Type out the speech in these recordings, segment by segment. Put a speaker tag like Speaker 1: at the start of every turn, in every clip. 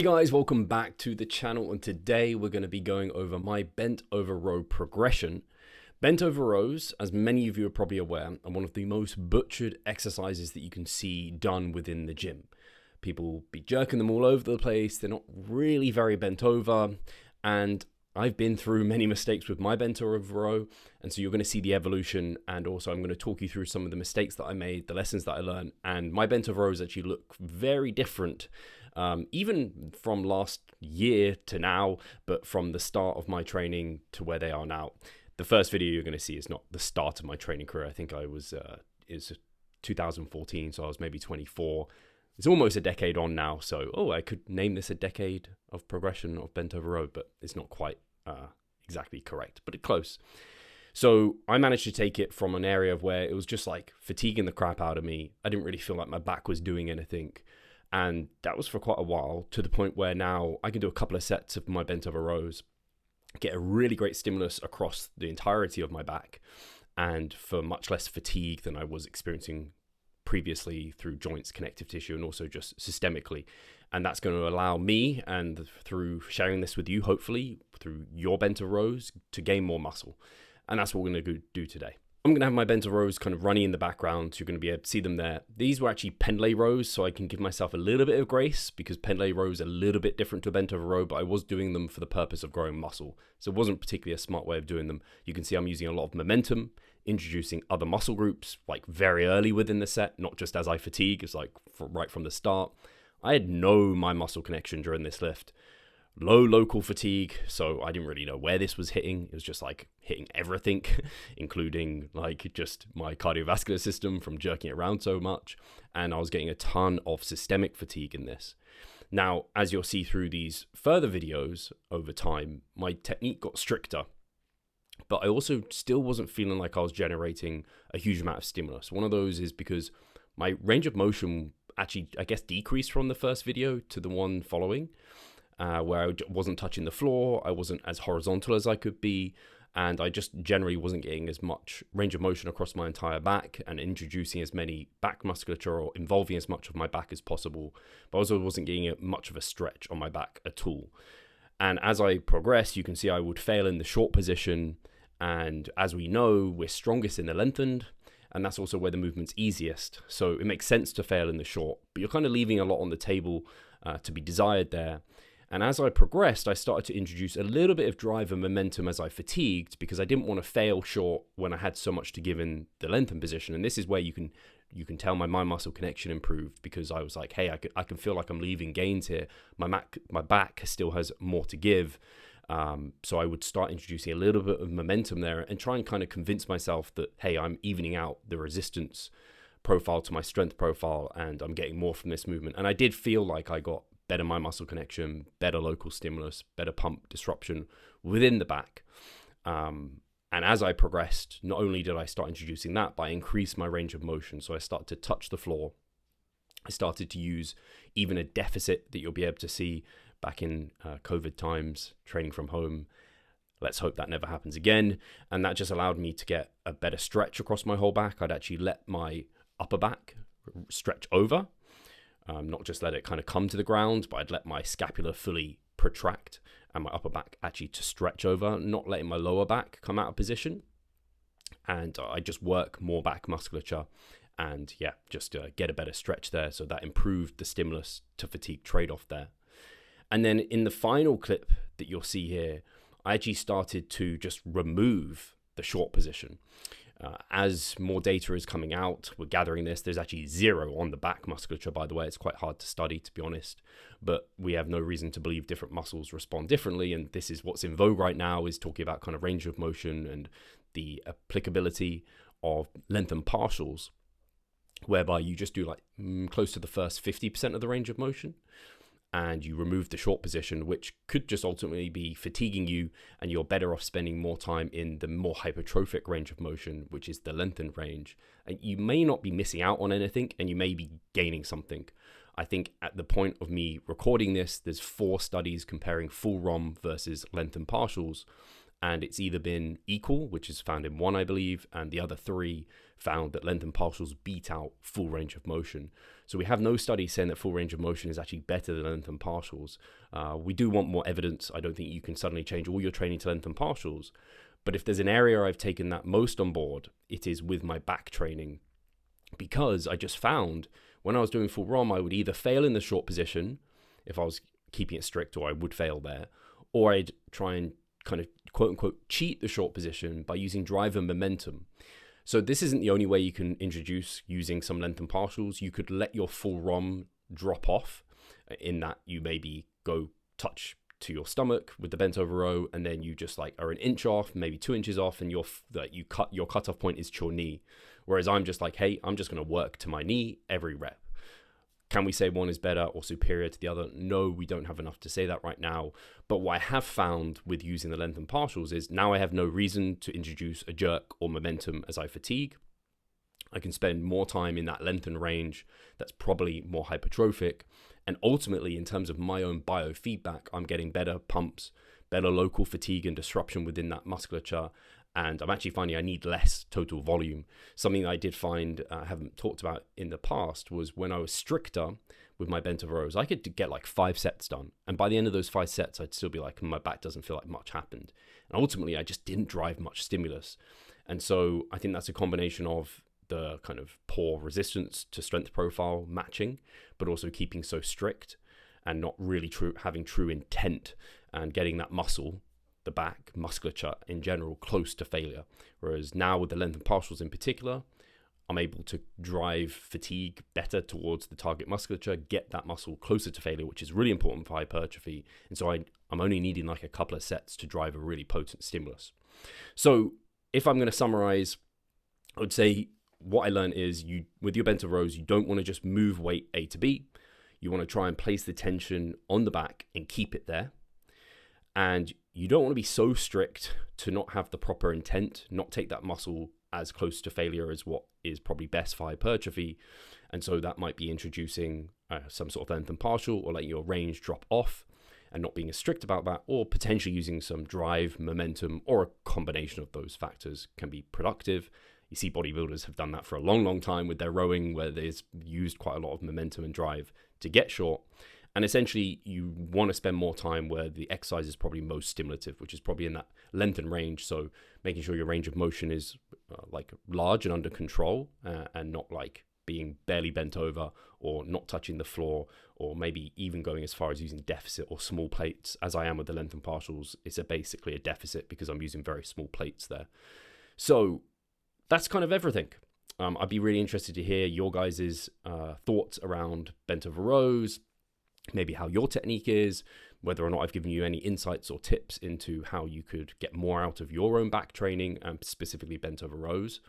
Speaker 1: Hey guys, welcome back to the channel, and today we're going to be going over my bent over row progression. Bent over rows, as many of you are probably aware, are one of the most butchered exercises that you can see done within the gym. People be jerking them all over the place, they're not really very bent over, and I've been through many mistakes with my bent over row, and so you're going to see the evolution, and also I'm going to talk you through some of the mistakes that I made, the lessons that I learned, and my bent over rows actually look very different, even from last year to now, but from the start of my training to where they are now. The first video you're going to see is not the start of my training career. I think I was, is 2014, so I was maybe 24. It's almost a decade on now, so I could name this a decade of progression of bent over row, but it's not quite exactly correct, but it's close. So I managed to take it from an area of where it was just like fatiguing the crap out of me. I didn't really feel like my back was doing anything, and that was for quite a while, to the point where now I can do a couple of sets of my bent over rows, get a really great stimulus across the entirety of my back, and for much less fatigue than I was experiencing previously through joints, connective tissue, and also just systemically. And that's going to allow me, and through sharing this with you, hopefully through your bent over rows, to gain more muscle. And that's what we're going to do today. I'm going to have my bent over rows kind of running in the background, so you're going to be able to see them there. These were actually pendlay rows, so I can give myself a little bit of grace, because pendlay rows are a little bit different to a bent over row, but I was doing them for the purpose of growing muscle. So it wasn't particularly a smart way of doing them. You can see I'm using a lot of momentum, introducing other muscle groups like very early within the set, not just as I fatigue. It's like right from the start. I had no mind muscle connection during this lift. Low local fatigue, so I didn't really know where this was hitting. It was just like hitting everything, including like just my cardiovascular system from jerking it around so much. And I was getting a ton of systemic fatigue in this. Now, as you'll see through these further videos over time, my technique got stricter, but I also still wasn't feeling like I was generating a huge amount of stimulus. One of those is because my range of motion actually, I guess, decreased from the first video to the one following. Where I wasn't touching the floor, I wasn't as horizontal as I could be, and I just generally wasn't getting as much range of motion across my entire back and introducing as many back musculature or involving as much of my back as possible, but also wasn't getting much of a stretch on my back at all. And as I progressed, you can see I would fail in the short position, and as we know, we're strongest in the lengthened, and that's also where the movement's easiest. So it makes sense to fail in the short, but you're kind of leaving a lot on the table to be desired there. And as I progressed, I started to introduce a little bit of drive and momentum as I fatigued, because I didn't want to fail short when I had so much to give in the lengthened position. And this is where you can tell my mind muscle connection improved, because I was like, hey, I can feel like I'm leaving gains here. My back still has more to give. So I would start introducing a little bit of momentum there and try and kind of convince myself that, hey, I'm evening out the resistance profile to my strength profile, and I'm getting more from this movement. And I did feel like I got better mind muscle connection, better local stimulus, better pump disruption within the back. And as I progressed, not only did I start introducing that, but I increased my range of motion. So I started to touch the floor. I started to use even a deficit that you'll be able to see back in COVID times, training from home. Let's hope that never happens again. And that just allowed me to get a better stretch across my whole back. I'd actually let my upper back stretch over. Not just let it kind of come to the ground, but I'd let my scapula fully protract and my upper back actually to stretch over, not letting my lower back come out of position. And I just work more back musculature and just get a better stretch there. So that improved the stimulus to fatigue trade-off there. And then in the final clip that you'll see here, I actually started to just remove the short position. As more data is coming out, we're gathering this. There's actually zero on the back musculature, by the way. It's quite hard to study, to be honest. But we have no reason to believe different muscles respond differently. And this is what's in vogue right now, is talking about kind of range of motion and the applicability of lengthened partials, whereby you just do like close to the first 50% of the range of motion, and you remove the short position, which could just ultimately be fatiguing you, and you're better off spending more time in the more hypertrophic range of motion, which is the lengthened range. And you may not be missing out on anything, and you may be gaining something. I think at the point of me recording this, there's 4 studies comparing full ROM versus lengthened partials, and it's either been equal, which is found in 1, I believe, and the other 3 found that length and partials beat out full range of motion. So we have no study saying that full range of motion is actually better than length and partials. We do want more evidence. I don't think you can suddenly change all your training to length and partials. But if there's an area I've taken that most on board, it is with my back training, because I just found when I was doing full ROM, I would either fail in the short position if I was keeping it strict, or I would fail there, or I'd try and kind of quote unquote cheat the short position by using drive and momentum. So this isn't the only way you can introduce using some length and partials. You could let your full ROM drop off in that you maybe go touch to your stomach with the bent over row, and then you just like are an inch off, maybe 2 inches off, and your cutoff point is to your knee. Whereas I'm just like, hey, I'm just going to work to my knee every rep. Can we say one is better or superior to the other? No, we don't have enough to say that right now. But what I have found with using the length and partials is now I have no reason to introduce a jerk or momentum as I fatigue. I can spend more time in that length and range that's probably more hypertrophic. And ultimately, in terms of my own biofeedback, I'm getting better pumps, better local fatigue and disruption within that musculature. And I'm actually finding I need less total volume. Something I did find I haven't talked about in the past was when I was stricter with my bent over rows, I could get like 5 sets done. And by the end of those 5 sets, I'd still be like, my back doesn't feel like much happened. And ultimately, I just didn't drive much stimulus. And so I think that's a combination of the kind of poor resistance to strength profile matching, but also keeping so strict and not really having true intent and getting that muscle, the back musculature in general, close to failure. Whereas now with the length and partials in particular, I'm able to drive fatigue better towards the target musculature, get that muscle closer to failure, which is really important for hypertrophy. And so I'm only needing like a couple of sets to drive a really potent stimulus. So if I'm going to summarize, I would say what I learned is with your bent over rows, you don't want to just move weight A to B. You want to try and place the tension on the back and keep it there. And you don't want to be so strict to not have the proper intent, not take that muscle as close to failure as what is probably best for hypertrophy. And so that might be introducing some sort of length and partial, or letting your range drop off and not being as strict about that, or potentially using some drive, momentum, or a combination of those factors can be productive. You see bodybuilders have done that for a long, long time with their rowing, where they've used quite a lot of momentum and drive to get short. And essentially, you want to spend more time where the exercise is probably most stimulative, which is probably in that length and range. So making sure your range of motion is like large and under control, and not like being barely bent over or not touching the floor, or maybe even going as far as using deficit or small plates, as I am with the length and partials. It's basically a deficit because I'm using very small plates there. So that's kind of everything. I'd be really interested to hear your guys' thoughts around bent over rows, maybe how your technique is, whether or not I've given you any insights or tips into how you could get more out of your own back training, and specifically bent over rows.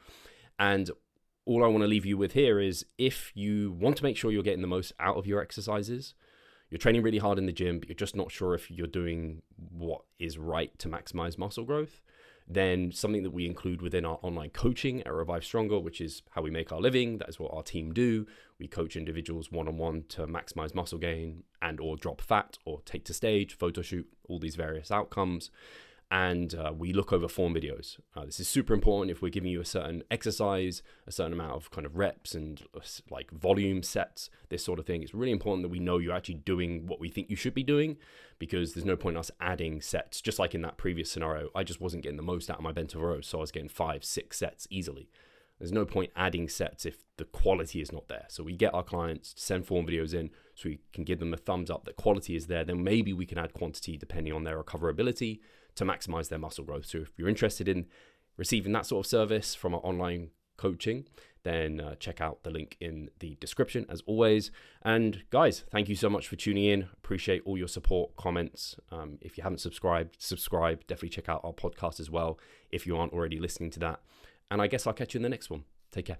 Speaker 1: And all I want to leave you with here is, if you want to make sure you're getting the most out of your exercises, you're training really hard in the gym, but you're just not sure if you're doing what is right to maximize muscle growth, then something that we include within our online coaching at Revive Stronger, which is how we make our living. That is what our team do. We coach individuals one-on-one to maximize muscle gain and or drop fat or take to stage, photo shoot, all these various outcomes. And we look over form videos. This is super important if we're giving you a certain exercise, a certain amount of kind of reps and like volume sets, this sort of thing. It's really important that we know you're actually doing what we think you should be doing, because there's no point in us adding sets. Just like in that previous scenario, I just wasn't getting the most out of my bent over rows, so I was getting 5-6 sets easily. There's no point adding sets if the quality is not there. So we get our clients to send form videos in so we can give them a thumbs up that quality is there. Then maybe we can add quantity depending on their recoverability to maximize their muscle growth. So if you're interested in receiving that sort of service from our online coaching, then check out the link in the description as always. And guys, thank you so much for tuning in. Appreciate all your support, comments. If you haven't subscribed, subscribe. Definitely check out our podcast as well if you aren't already listening to that. And I guess I'll catch you in the next one. Take care.